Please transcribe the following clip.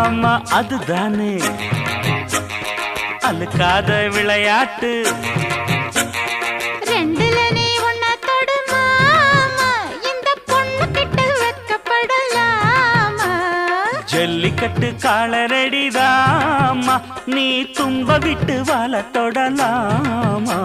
ஆமா அதுதானே அழுக்காத விளையாட்டு ரெண்டுல நீ உன்ன தொடுமாமா இந்த பொண்ணு கிட்ட வெக்கப்படலாமா ஜல்லிக்கட்டு காலரடிதாமா நீ தும்ப விட்டு வாழ தொடலாமா